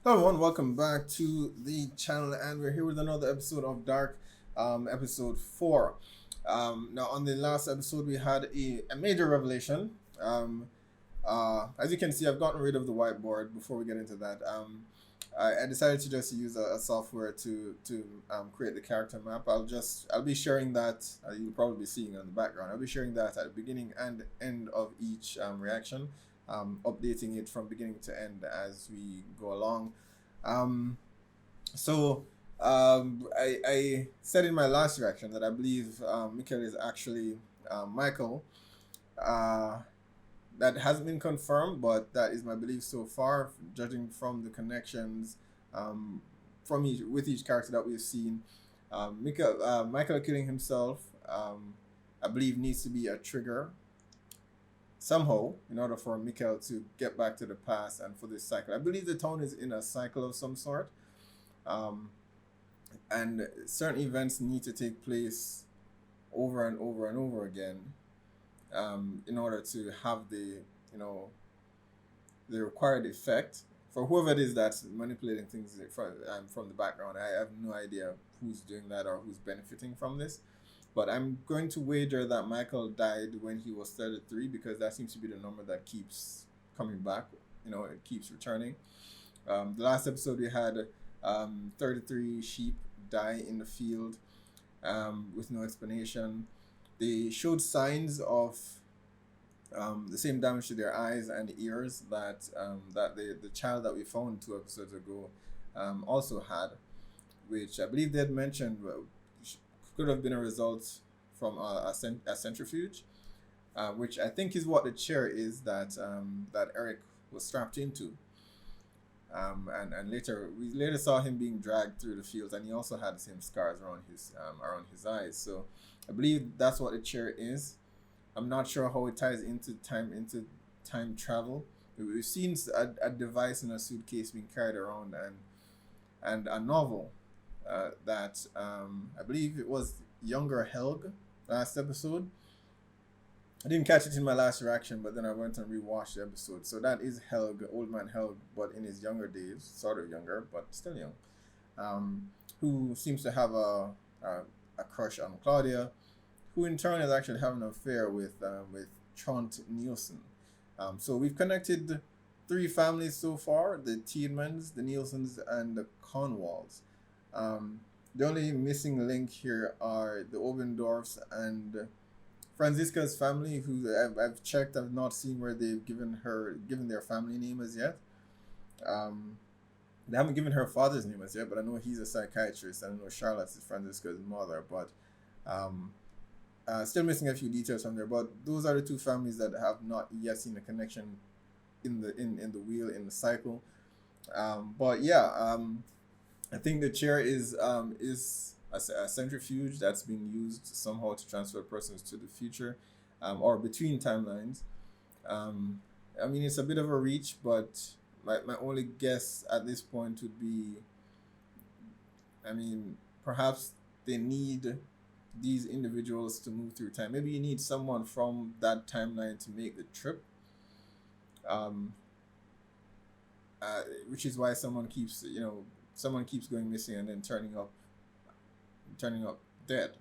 Hello everyone, welcome back to the channel, and we're here with another episode of Dark, episode 4. Now, on the last episode, we had a major revelation. As you can see, I've gotten rid of the whiteboard. Before we get into that, I decided to just use a software to create the character map. I'll be sharing that. You'll probably be seeing it in the background. I'll be sharing that at the beginning and end of each reaction. Updating it from beginning to end as we go along. Um, I said in my last reaction that I believe Mikhail is actually Michael. Uh, that hasn't been confirmed, but that is my belief so far, judging from the connections from each character that we've seen. Michael killing himself, I believe, needs to be a trigger somehow in order for Mikhail to get back to the past and for this cycle. I believe the town is in a cycle of some sort, um, and certain events need to take place over and over and over again in order to have the required effect for whoever it is that's manipulating things from the background. I have no idea who's doing that or who's benefiting from this. But I'm going to wager that Michael died when he was 33 because that seems to be the number that keeps coming back. It keeps returning. The last episode we had 33 sheep die in the field with no explanation. They showed signs of the same damage to their eyes and ears that the child that we found 2 episodes ago also had, which I believe they had mentioned could have been a result from a centrifuge, which I think is what the chair is that Eric was strapped into. And we later saw him being dragged through the fields, and he also had the same scars around his eyes. So I believe that's what the chair is. I'm not sure how it ties into time travel. We've seen a device in a suitcase being carried around, and a novel that I believe it was younger Helg last episode. I didn't catch it in my last reaction, but then I went and rewatched the episode. So that is Helg, old man Helg, but in his younger days, sort of younger, but still young, who seems to have a crush on Claudia, who in turn is actually having an affair with Trant Nielsen. So we've connected 3 families so far: the Tiedmans, the Nielsens, and the Conwalls. The only missing link here are the Obendorfs and Franziska's family, who I've checked. I've not seen where they've given their family name as yet. They haven't given her father's name as yet, but I know he's a psychiatrist. I know Charlotte's is Franziska's mother, but still missing a few details from there. But those are the 2 families that have not yet seen a connection in the wheel, in the cycle. But yeah. I think the chair is a centrifuge that's being used somehow to transfer persons to the future, or between timelines. I mean, it's a bit of a reach, but my only guess at this point would be, I mean, perhaps they need these individuals to move through time. Maybe you need someone from that timeline to make the trip. Which is why someone keeps going missing and then turning up dead.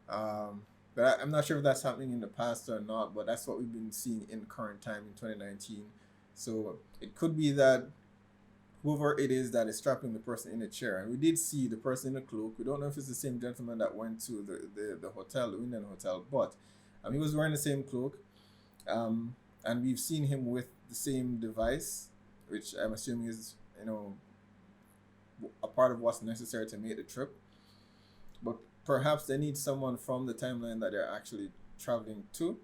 But I'm not sure if that's happening in the past or not, but that's what we've been seeing in current time in 2019. So it could be that whoever it is that is strapping the person in a chair, and we did see the person in a cloak. We don't know if it's the same gentleman that went to the hotel, the Winden Hotel, but he was wearing the same cloak. And we've seen him with the same device, which I'm assuming is, a part of what's necessary to make the trip. But perhaps they need someone from the timeline that they're actually traveling to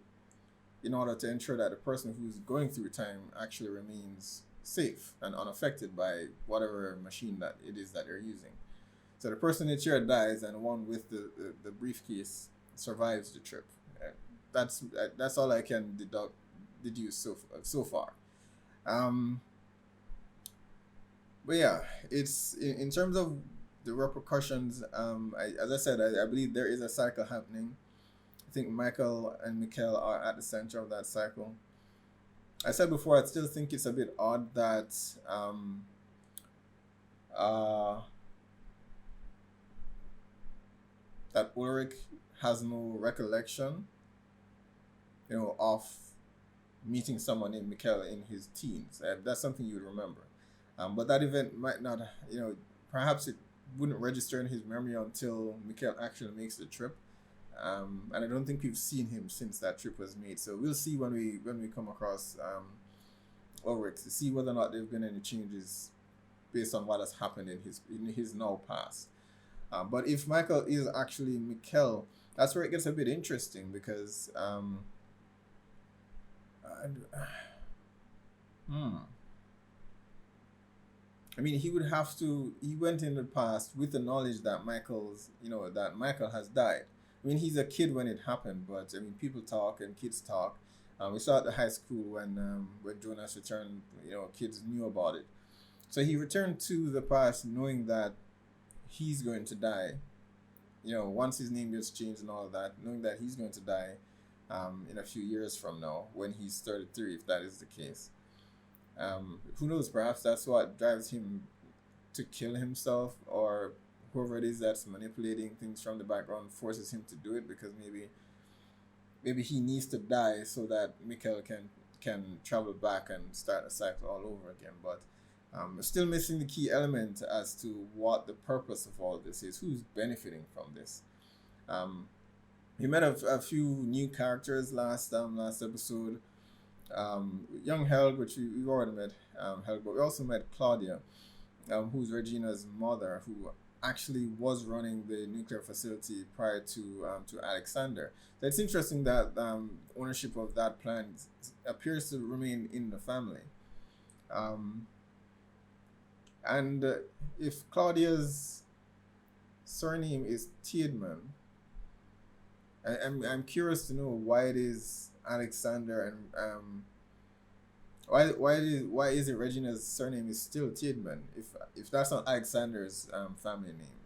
in order to ensure that the person who's going through time actually remains safe and unaffected by whatever machine that it is that they're using. So the person in the chair dies, and the one with the briefcase survives the trip. That's all I can deduce so far. But yeah, it's in terms of the repercussions. As I said, I believe there is a cycle happening. I think Michael and Mikhail are at the center of that cycle. I said before, I still think it's a bit odd that uh, that Ulrich has no recollection, of meeting someone named Mikkel in his teens. That's something you would remember. But that event might not, perhaps it wouldn't register in his memory until Mikkel actually makes the trip. And I don't think we've seen him since that trip was made. So we'll see when we come across Ulrich to see whether or not there have been any changes based on what has happened in his now past. But if Michael is actually Mikkel, that's where it gets a bit interesting because I mean, he would have to. He went in the past with the knowledge that that Michael has died. I mean, he's a kid when it happened, but I mean, people talk and kids talk. We saw at the high school when Jonas returned. Kids knew about it. So he returned to the past knowing that he's going to die. Once his name gets changed and all of that, knowing that he's going to die in a few years from now when he's 33, if that is the case. Who knows, perhaps that's what drives him to kill himself, or whoever it is that's manipulating things from the background forces him to do it because maybe he needs to die so that Mikkel can travel back and start a cycle all over again. But still missing the key element as to what the purpose of all this is. Who's benefiting from this? We met a few new characters last episode. Young Helg, which we already met Helg, but we also met Claudia, who's Regina's mother, who actually was running the nuclear facility prior to Alexander. So it's interesting that ownership of that plant appears to remain in the family. And if Claudia's surname is Tiedemann, I'm curious to know why it is Alexander and why is it Regina's surname is still Tiedemann if that's not Alexander's family name?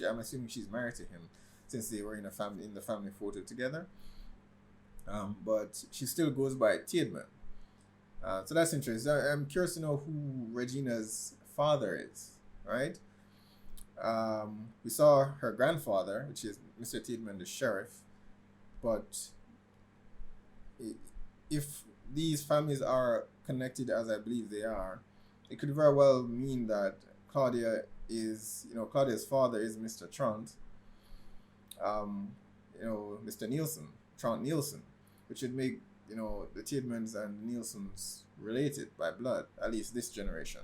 I'm assuming she's married to him since they were in the family photo together. But she still goes by Tiedemann. So that's interesting. I'm curious to know who Regina's father is, right? We saw her grandfather, which is Mr. Tiedemann, the sheriff, but if these families are connected as I believe they are, it could very well mean that Claudia's father is Mr. Trant, Mr. Nielsen, Trant Nielsen, which would make, the Tiedemans and the Nielsens related by blood, at least this generation.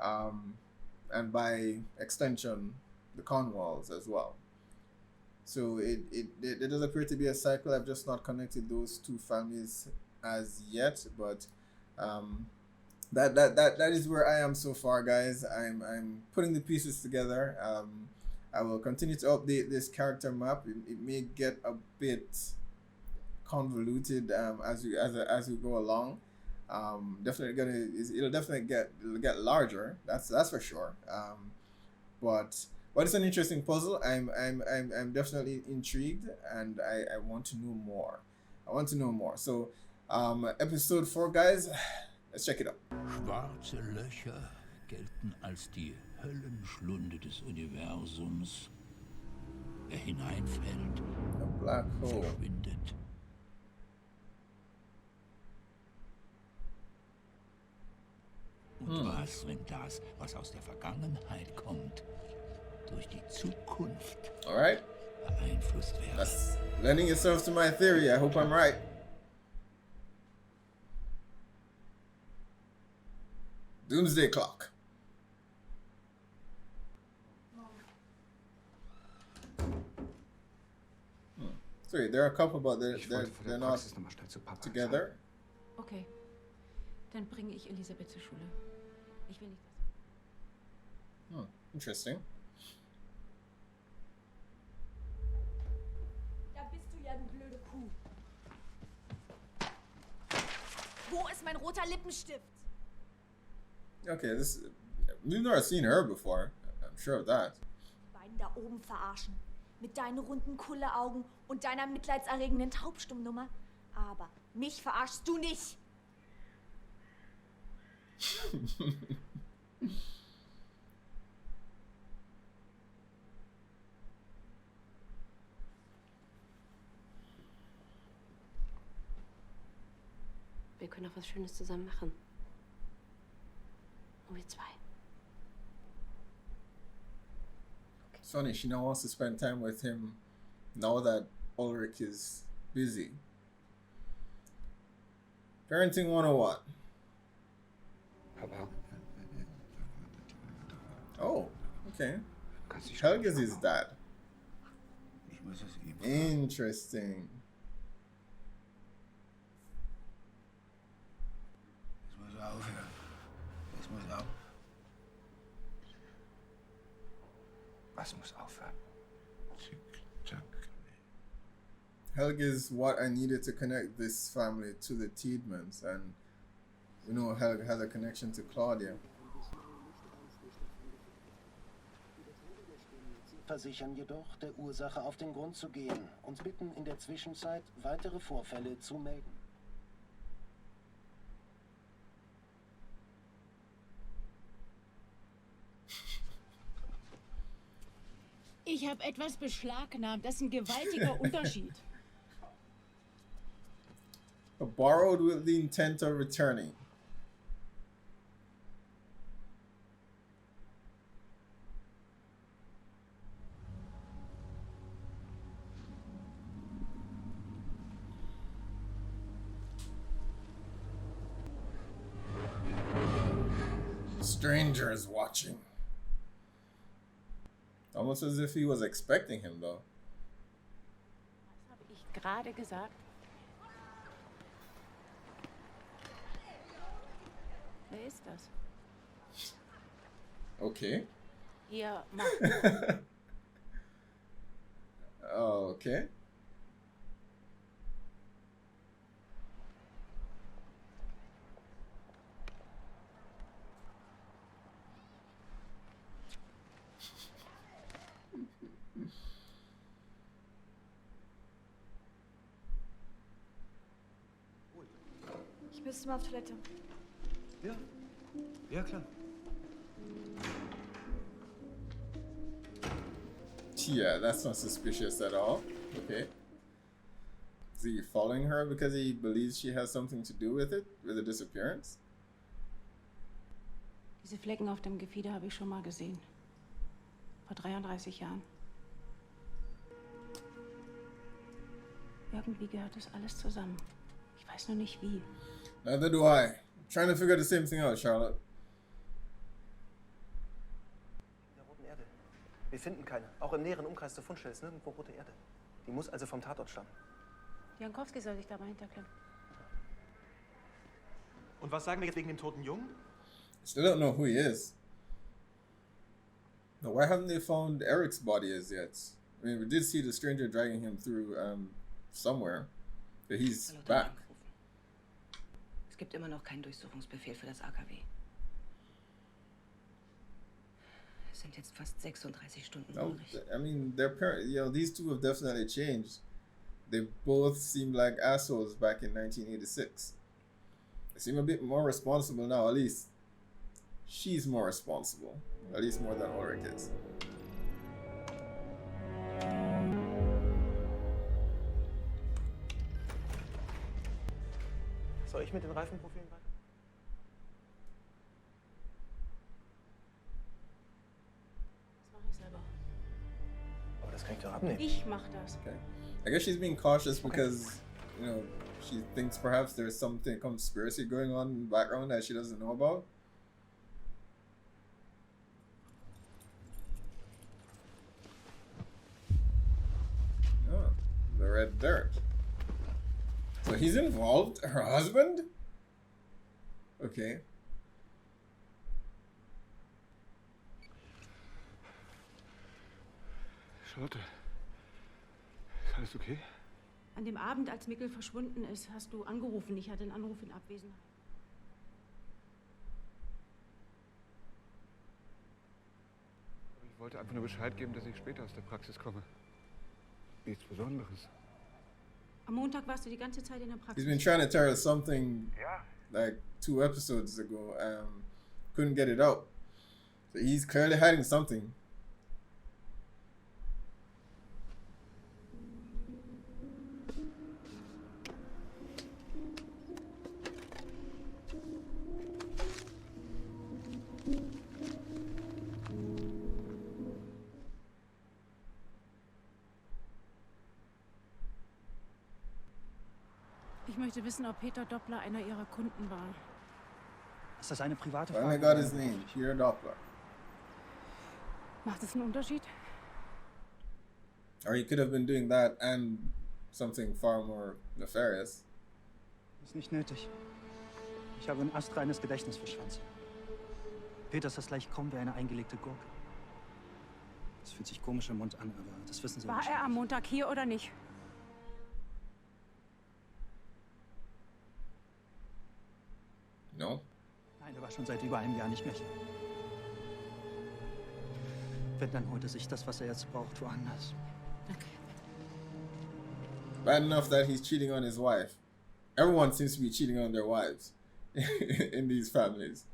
And by extension, the Cornwalls as well. So it does appear to be a cycle. I've just not connected those two families as yet, but that is where I am so far, guys. I'm putting the pieces together. I will continue to update this character map. It may get a bit convoluted as we go along. It'll definitely get larger. That's for sure. But it's an interesting puzzle. I'm definitely intrigued, and I want to know more. So, episode 4, guys. Let's check it out. Schwarze Löcher gelten als die Höllenschlunde des Universums. Wer hineinfällt, A black hole. verschwindet. Und was, wenn das, was aus der Vergangenheit kommt, durch die Zukunft Alright. beeinflusst wird? That's lending yourself to my theory. I hope I'm right. Doomsday Clock. Sorry, there are a couple, but they're not together. Okay, dann bringe ich Elisabeth zur Schule. Ich will nicht, dass... Interesting. Da bist du ja, du blöde Kuh. Wo ist mein roter Lippenstift? Okay, we've never seen her before. I'm sure of that. Die beiden da oben verarschen. Mit deinen runden Kulleaugen und deiner mitleidserregenden Taubstummnummer. Aber mich verarschst du nicht. können auch was Schönes zusammen machen. Nur wir zwei. It's funny, she now wants to spend time with him now that Ulrich is busy. Parenting 101. Papa, Oh, okay. kannst dich Helga's his dad. Ich muss es ihm. Interesting. Es muss aufhören. Es muss auf. Was muss aufhören? Zick-Zack. Helga is what I needed to connect this family to the Tiedemans, and you know Helga has a connection to Claudia. Versichern jedoch, der Ursache auf den Grund zu gehen und bitten in der Zwischenzeit weitere Vorfälle zu melden. Ich habe etwas beschlagnahmt. Das ist ein gewaltiger Unterschied. Borrowed with the intent of returning. Stranger is watching. Almost as if he was expecting him, though. Was habe ich gerade gesagt? Wer ist das? Okay. Hier, mach. Oh, okay. Ich müsste mal auf Toilette. Ja. Ja, klar. Yeah, that's not suspicious at all. Okay. Is he following her because he believes she has something to do with it, with the disappearance? Diese Flecken auf dem Gefieder habe ich schon mal gesehen. Vor 33 Jahren. Irgendwie gehört das alles zusammen. Ich weiß nur nicht wie. Neither do I. I'm trying to figure the same thing out, Charlotte. In der roten Erde. Wir finden keine. Auch im näheren Umkreis der Fundstelle ist nirgendwo rote Erde. Die muss also vom Tatort stammen. Jankowski soll sich da mal hinterklemmen. Und was sagen wir jetzt wegen dem toten Jungen? Still don't know who he is. Now, why haven't they found Eric's body as yet? I mean, we did see the stranger dragging him through somewhere, but he's back. Es gibt immer noch keinen Durchsuchungsbefehl für das AKW. Es sind jetzt fast 36 Stunden No, übrig. I mean, their parents, you know, these two have definitely changed. They both seemed like assholes back in 1986. They seem a bit more responsible now, at least. She's more responsible, at least more than Ulrich is. Soll ich mit den Reifenprofilen weiter? Das mache ich selber. Aber das kann ich doch abnehmen. Ich mach das. Okay. I guess she's being cautious because, you know, she thinks perhaps there's something conspiracy going on in the background that she doesn't know about. Oh, the red dirt. So he's involved? Her husband? Okay. Charlotte, ist alles okay? An dem Abend, als Mikkel verschwunden ist, hast du angerufen. Ich hatte einen Anruf in Abwesenheit. Ich wollte einfach nur Bescheid geben, dass ich später aus der Praxis komme. Nichts Besonderes. Am Montag warst du die ganze Zeit in der He's Praxis. been trying to tell her something like 2 episodes ago. Couldn't get it out. So he's clearly hiding something. möchte wissen, ob Peter Doppler einer ihrer Kunden war. Ist das eine private Finally Frage? got his name, Peter Doppler. Macht es einen Unterschied? Or he could have been doing that and something far more nefarious. Ist nicht nötig. Ich habe ein astreines Gedächtnis für Schwanz. Peter ist das gleich kaum wie eine eingelegte Gurke. Es fühlt sich komisch im Mund an, aber das wissen Sie War wahrscheinlich. er am Montag hier oder nicht? No? Nein, er war schon seit über einem Jahr nicht mehr hier. Wenn, dann holt er sich das, was er jetzt braucht, woanders. Okay. Bad enough that he's cheating on his wife. Everyone seems to be cheating on their wives in these families.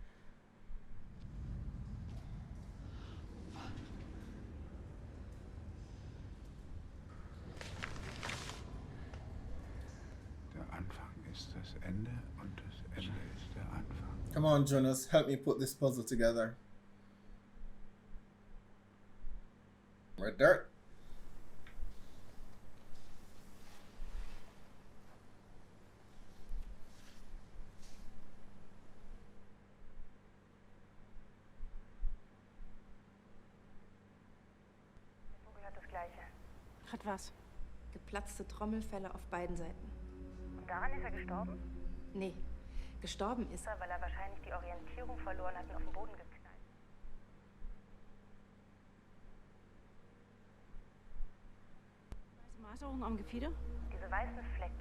Der Anfang ist das Ende und das Ende ist der Anfang. Come on, Jonas, help me put this puzzle together. Right there. Hat das Gleiche. Hat was? Geplatzte Trommelfälle auf beiden Seiten. Und daran ist er gestorben? Nee, gestorben ist er. Weil er wahrscheinlich die Orientierung verloren hat und auf den Boden geknallt. Weiße Maserung am Gefieder? Diese weißen Flecken.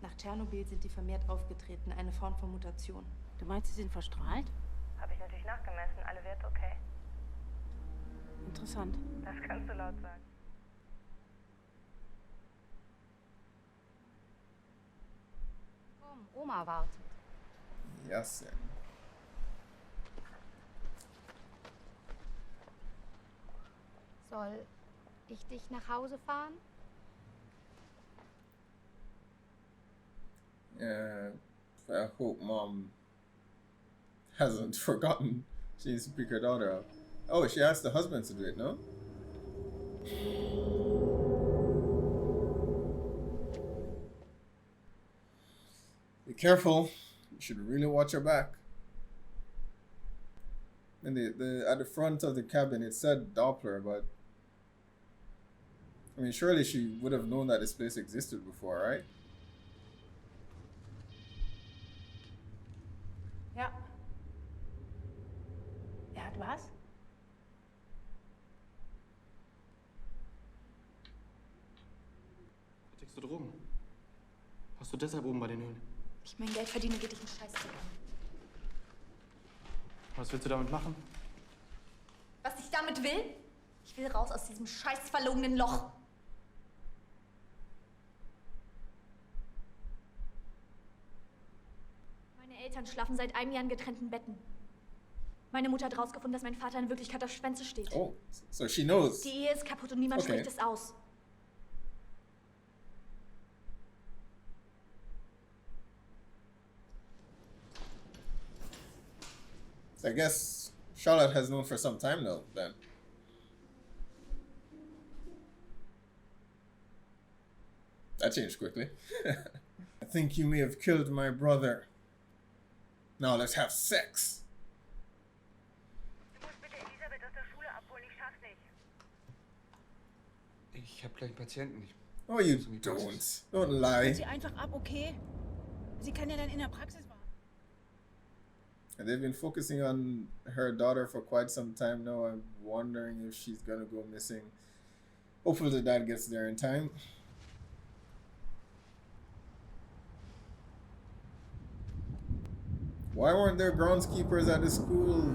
Nach Tschernobyl sind die vermehrt aufgetreten, eine Form von Mutation. Du meinst, sie sind verstrahlt? Habe ich natürlich nachgemessen. Alle Werte okay. Interessant. Das kannst du laut sagen. Komm, Oma wartet. Yes. Soll ich dich nach Hause fahren? Yeah. I hope mom hasn't forgotten she needs to pick her daughter up. Oh, she asked the husband to do it, no? Be careful. You should really watch her back. And at the front of the cabin it said Doppler, but I mean surely she would have known that this place existed before, right? Ja. Er hat was? Vertickst du Drogen? Hast du deshalb oben bei den Höhlen? Ich mein Geld verdiene, geht dich einen Scheiß an. Was willst du damit machen? Was ich damit will? Ich will raus aus diesem scheiß verlogenen Loch. Meine Eltern schlafen seit einem Jahr in getrennten Betten. Meine Mutter hat rausgefunden, dass mein Vater in Wirklichkeit auf Schwänze steht. Oh, so she knows. Die Ehe ist kaputt und niemand Okay. spricht es aus. So I guess Charlotte has known for some time now, then. That changed quickly. I think you may have killed my brother. Now let's have sex. Du musst bitte Elisabeth aus der Schule abholen. Ich schaff's nicht. Ich habe gleich einen Patienten. Oh, you don't. Don't lie. Holt sie einfach ab, okay? Sie kann ja dann in der Praxis warten. And they've been focusing on her daughter for quite some time now. I'm wondering if she's gonna go missing. Hopefully the dad gets there in time. Why weren't there groundskeepers at the school?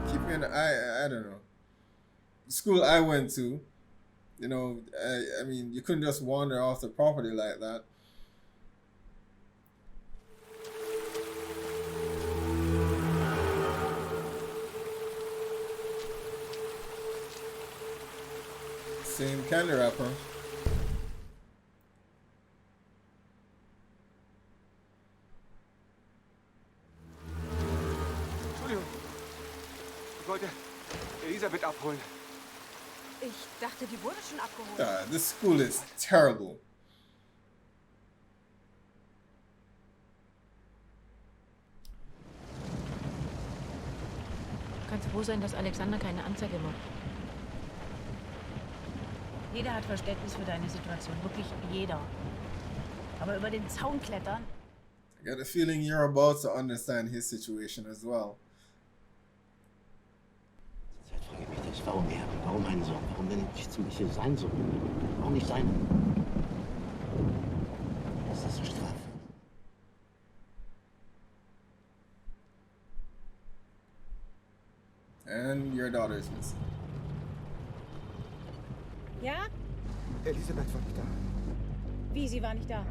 Keeping an eye, I don't know. The school I went to, you know, I mean, you couldn't just wander off the property like that. Same candy wrapper. Entschuldigung. Ich wollte Elisabeth abholen. Ich dachte, die wurde schon abgeholt. This school is terrible. kannst froh sein, dass Alexander keine Anzeige macht. Jeder hat Verständnis für deine Situation, wirklich jeder. Aber über den Zaun klettern? I get the feeling you're about to understand his situation as well. Jetzt frage ich mich das, warum er? Warum mein Sohn? Warum denn nicht zum Beispiel sein Sohn? Warum nicht sein? Das ist eine Strafe. And your daughter is missing. Ja? Elisabeth war nicht da. Wie, sie war nicht da?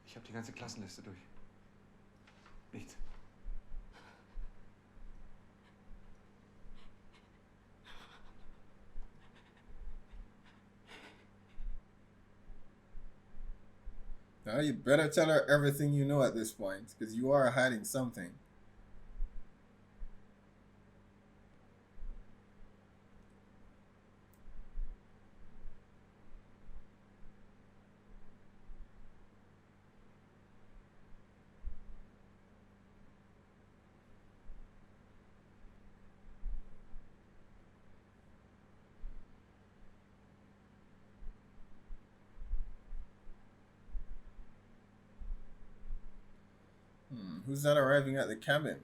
Ich habe die ganze Klassenliste durch. Nichts. Now you better tell her everything you know at this point, because you are hiding something. Who's not arriving at the cabin?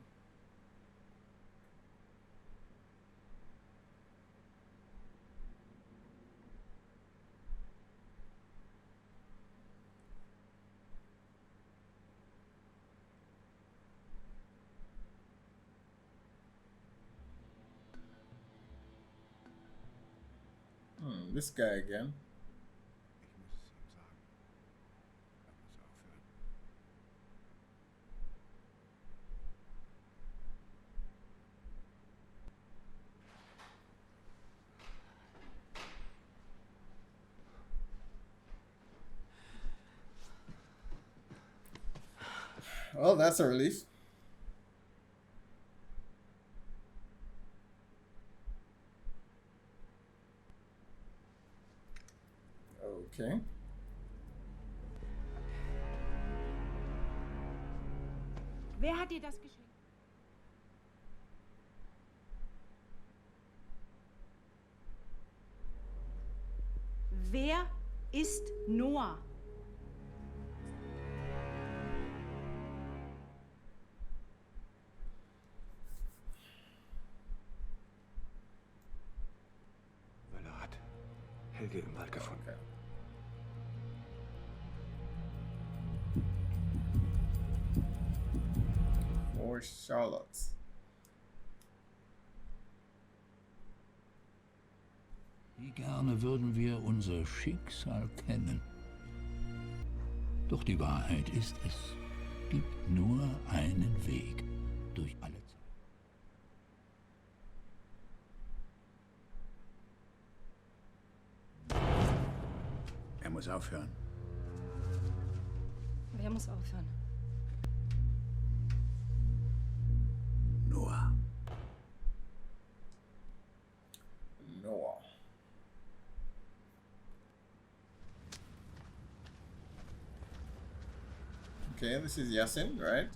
This guy again. Well, that's a relief. Okay. Wer hat dir das geschenkt? Wer ist Noah? Wöller hat Helge im Wald gefunden. Okay. For Charlotte. Wie gerne würden wir unser Schicksal kennen. Doch die Wahrheit ist, es gibt nur einen Weg durch alle Zeit. Er muss aufhören. Wer muss aufhören? Noah. Noah. Okay, this is Yasin, right?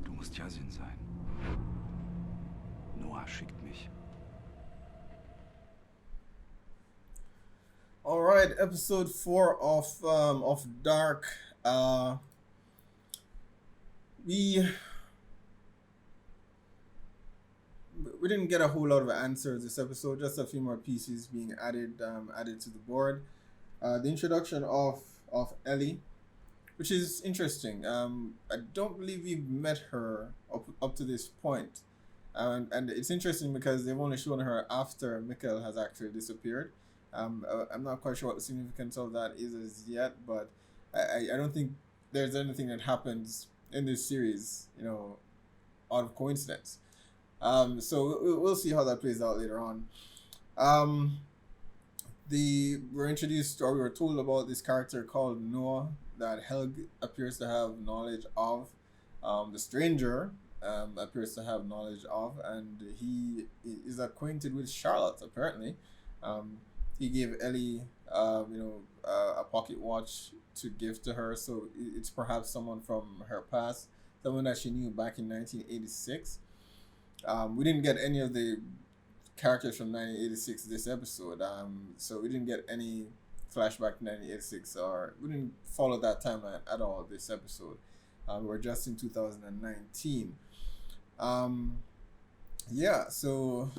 Du musst Yasin sein. Noah schickt mich. All right, episode 4 of Dark. we didn't get a whole lot of answers this episode. Just a few more pieces being added to the board. The introduction of Ellie, which is interesting. I don't believe we've met her up to this point. And it's interesting because they've only shown her after Mikkel has actually disappeared. I'm not quite sure what the significance of that is as yet, but I don't think there's anything that happens in this series, out of coincidence. So we'll see how that plays out later on. We're introduced, or we were told about this character called Noah that Helg appears to have knowledge of. The stranger appears to have knowledge of, and he is acquainted with Charlotte apparently. He gave Ellie a pocket watch to give to her, so it's perhaps someone from her past, someone that she knew back in 1986. We didn't get any of the characters from 1986 this episode, so we didn't get any flashback to 1986, or we didn't follow that timeline at all this episode. We're just in 2019. So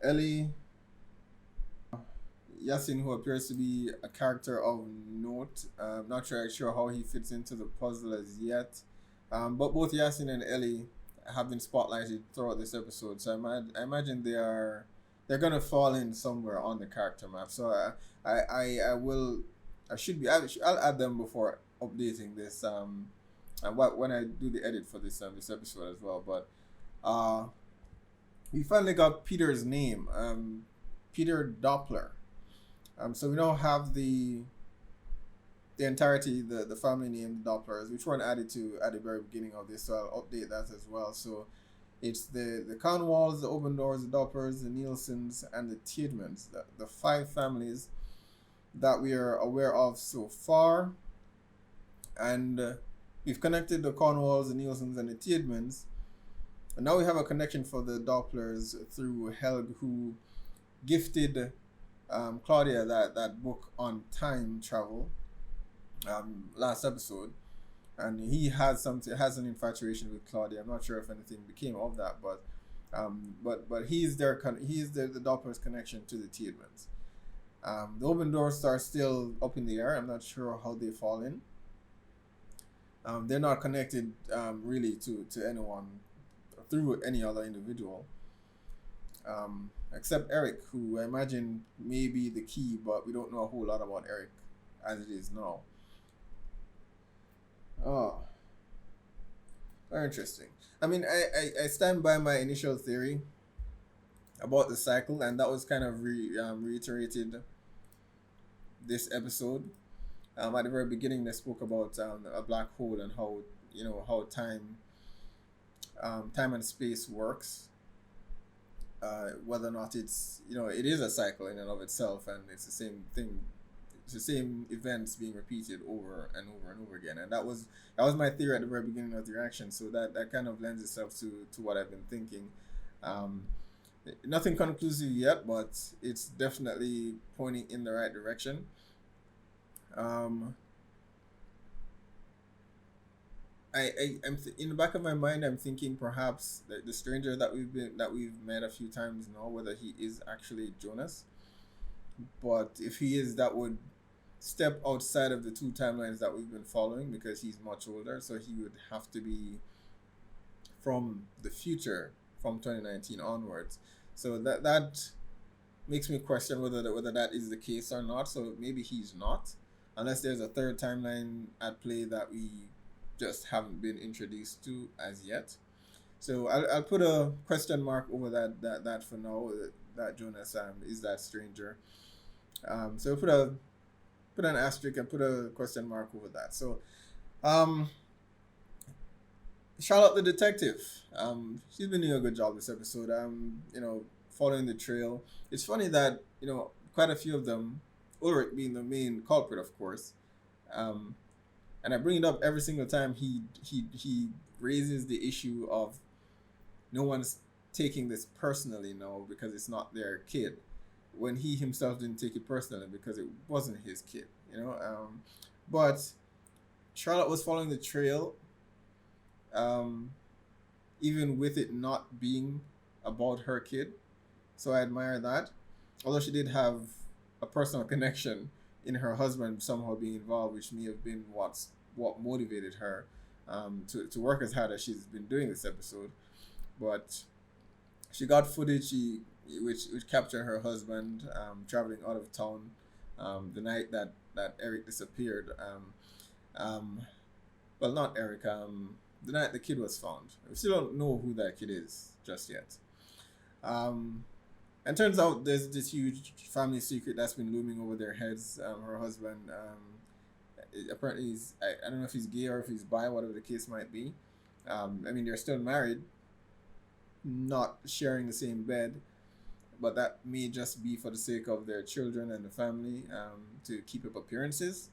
Ellie, Yasin, who appears to be a character of note, not sure how he fits into the puzzle as yet, but both Yasin and Ellie have been spotlighted throughout this episode, so I imagine they're gonna fall in somewhere on the character map. So I'll add them before updating this and when I do the edit for this episode as well. But we finally got Peter's name, Peter Doppler. So we now have the entirety, the family name, the Dopplers, which weren't added to at the very beginning of this, so I'll update that as well. So it's the Cornwalls, the Obendors, the Dopplers, the Nielsen's, and the Tiedemans, the 5 families that we are aware of so far. And we've connected the Cornwalls, the Nielsen's, and the Tiedemans. And now we have a connection for the Dopplers through Helg, who gifted Claudia that book on time travel last episode, and he has an infatuation with Claudia. I'm not sure if anything became of that, but he's the Doppler's connection to the Tiedemans. The Obendors are still up in the air. I'm not sure how they fall in. They're not connected really to anyone through any other individual, except Eric, who I imagine may be the key, but we don't know a whole lot about Eric as it is now. Oh, very interesting. I mean, I stand by my initial theory about the cycle, and that was kind of reiterated this episode. At the very beginning, they spoke about a black hole and how time and space works. Whether or not it is a cycle in and of itself, and it's the same thing. It's the same events being repeated over and over and over again, and that was my theory at the very beginning of the reaction. So that kind of lends itself to what I've been thinking. Nothing conclusive yet, but it's definitely pointing in the right direction. I'm in the back of my mind, I'm thinking perhaps the stranger that we've met a few times now, whether he is actually Jonas. But if he is, that would step outside of the 2 timelines that we've been following, because he's much older, so he would have to be from the future, from 2019 onwards. So that makes me question whether that is the case or not. So maybe he's not, unless there's a 3rd timeline at play that we just haven't been introduced to as yet. So I'll put a question mark over that for now, that Jonas is that stranger. So put an asterisk and put a question mark over that. So Charlotte the detective, she's been doing a good job this episode, following the trail. It's funny that quite a few of them, Ulrich being the main culprit, of course, and I bring it up every single time he raises the issue of no one's taking this personally now because it's not their kid, when he himself didn't take it personally because it wasn't his kid, but Charlotte was following the trail, even with it not being about her kid. So I admire that. Although she did have a personal connection in her husband somehow being involved, which may have been what motivated her to work as hard as she's been doing this episode. But she got footage which captured her husband traveling out of town the night that Eric disappeared. Well, not Eric. The night the kid was found. We still don't know who that kid is just yet. And turns out there's this huge family secret that's been looming over their heads. Her husband, apparently, I don't know if he's gay or if he's bi, whatever the case might be. I mean, they're still married, not sharing the same bed, but that may just be for the sake of their children and the family, to keep up appearances.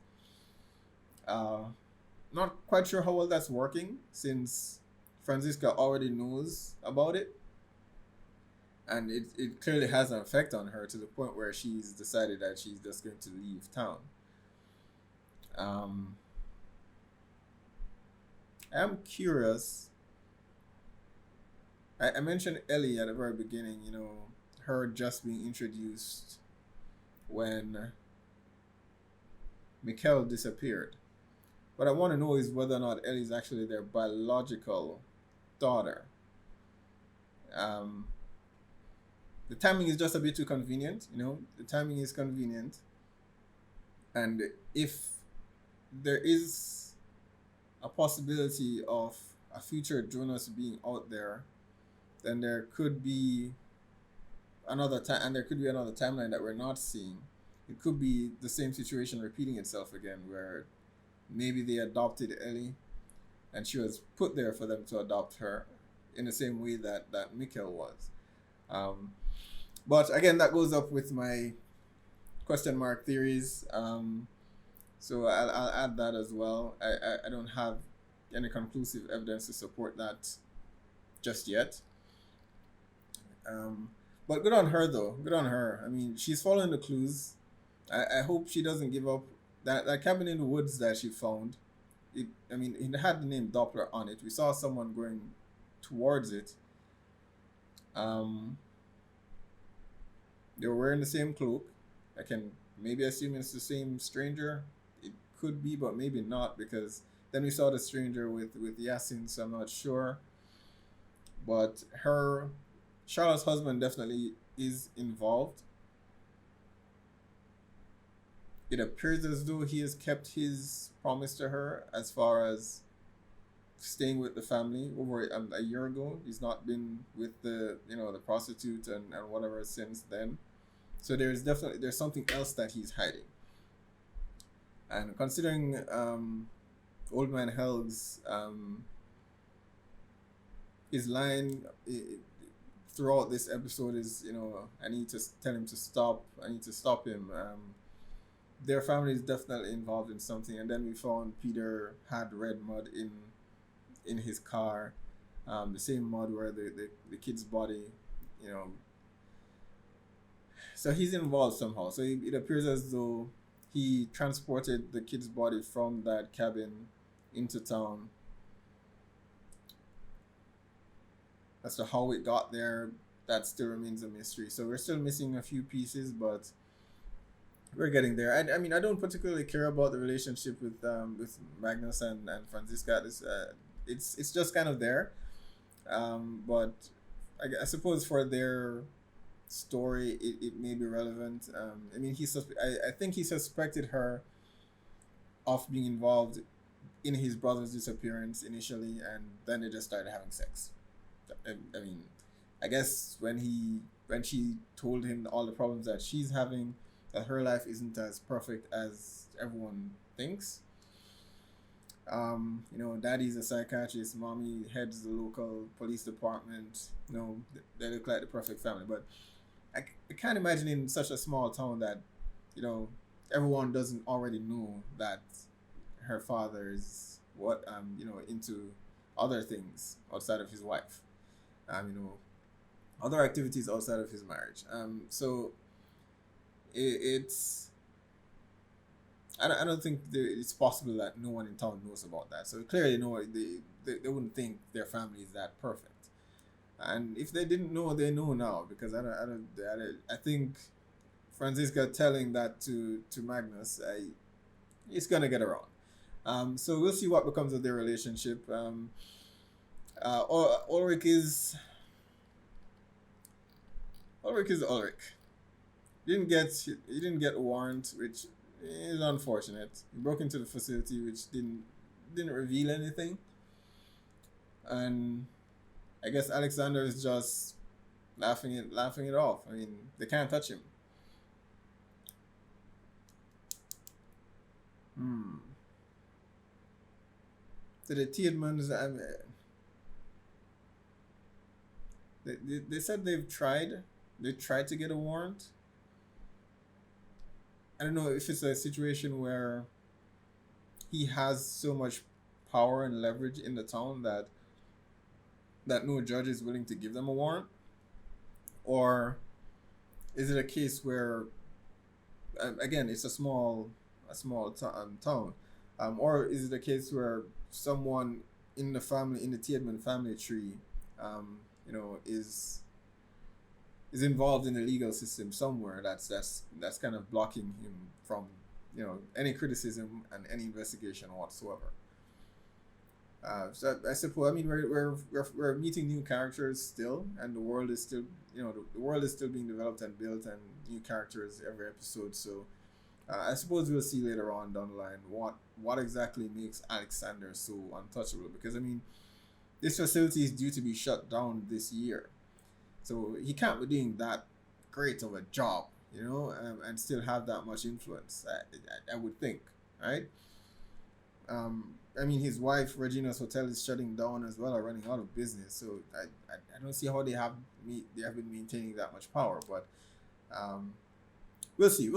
Not quite sure how well that's working, since Franziska already knows about it. And it clearly has an effect on her to the point where she's decided that she's just going to leave town. I'm curious. I mentioned Ellie at the very beginning, her just being introduced when Mikkel disappeared. What I want to know is whether or not Ellie's actually their biological daughter. The timing is just a bit too convenient, The timing is convenient. And if there is a possibility of a future Jonas being out there, then there could be another time, and there could be another timeline that we're not seeing. It could be the same situation repeating itself again, where maybe they adopted Ellie, and she was put there for them to adopt her, in the same way that Mikkel was. But again, that goes up with my question mark theories. So I'll add that as well. I don't have any conclusive evidence to support that just yet. But good on her, though. Good on her. I mean, she's following the clues. I hope she doesn't give up. That cabin in the woods that she found, it had the name Doppler on it. We saw someone going towards it. They were wearing the same cloak. I can maybe assume it's the same stranger. It could be, but maybe not, because then we saw the stranger with Yasin, so I'm not sure. But Charlotte's husband definitely is involved. It appears as though he has kept his promise to her as far as staying with the family over a year ago. He's not been with the prostitute and whatever since then. So there's something else that he's hiding. And considering Old Man Helg's his line throughout this episode is, I need to tell him to stop. I need to stop him. Their family is definitely involved in something. And then we found Peter had red mud in his car, the same mud where the kid's body, So he's involved somehow. So it appears as though he transported the kid's body from that cabin into town. As to how it got there, that still remains a mystery. So we're still missing a few pieces, but we're getting there. I mean, I don't particularly care about the relationship with Magnus and Franziska. It's just kind of there. But I suppose for their story, it may be relevant. I mean, I think he suspected her of being involved in his brother's disappearance initially, and then they just started having sex. I mean, I guess when she told him all the problems that she's having, that her life isn't as perfect as everyone thinks. Daddy's a psychiatrist, mommy heads the local police department. They look like the perfect family. But I can't imagine in such a small town that, everyone doesn't already know that her father is into other things outside of his wife. Other activities outside of his marriage. So it's I don't think it's possible that no one in town knows about that. So clearly, they wouldn't think their family is that perfect. And if they didn't know, they know now, because I think Franziska telling that to Magnus, it's gonna get around. So we'll see what becomes of their relationship. Ulrich is Ulrich. He didn't get a warrant, which is unfortunate. He broke into the facility, which didn't reveal anything. And I guess Alexander is just laughing it off. I mean, they can't touch him. So the Tiedmans, they said they tried to get a warrant. I don't know if it's a situation where he has so much power and leverage in the town that no judge is willing to give them a warrant, or is it a case where, again, it's a small town, or is it a case where someone in the Tiedman family tree, is involved in the legal system somewhere that's kind of blocking him from any criticism and any investigation whatsoever. So I suppose, I mean, we're meeting new characters still, and the world is still the world is still being developed and built, and new characters every episode. So I suppose we'll see later on down the line what exactly makes Alexander so untouchable, because I mean, this facility is due to be shut down this year, so he can't be doing that great of a job, and still have that much influence. I would think, right? I mean, his wife Regina's hotel is shutting down as well, or running out of business. So I don't see how they have been maintaining that much power. But we'll see.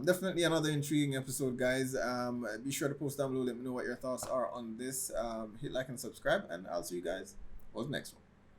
Definitely another intriguing episode, guys. Be sure to post down below. Let me know what your thoughts are on this. Hit like and subscribe, and I'll see you guys on the next one.